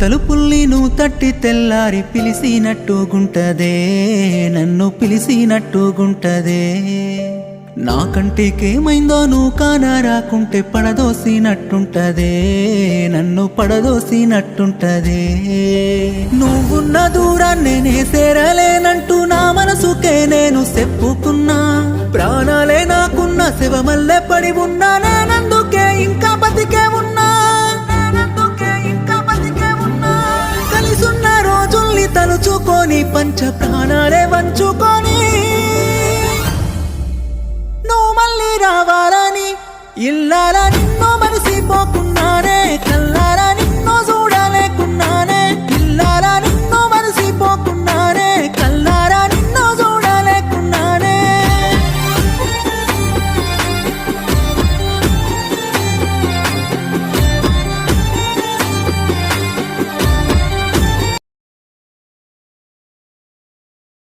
తలుపుల్ని నువ్వు తట్టి తెల్లారి పిలిసినట్టుగుంటదే, నన్ను పిలిసినట్టుగుంటదే. నా కంటికేమైందో నువ్వు కానా రాకుంటే పడదోసినట్టుంటదే, నన్ను పడదోసినట్టుంటదే. నువ్వున్న దూరాన్ని నే సేరలేనంటూ నా మనసుకే నేను చెప్పుకున్నా. ప్రాణాలే నాకున్న శివమల్లె పడి ఉన్నా, నేనందుకే ఇంకా బతికే ఉన్నా. కలిసున్న రోజుల్ని తలుచుకొని పంచ ప్రాణాలే వంచుకొని నువ్వు మళ్ళీ రావాలని ఇల్లాల నిన్ను మరిసిపోకున్నా.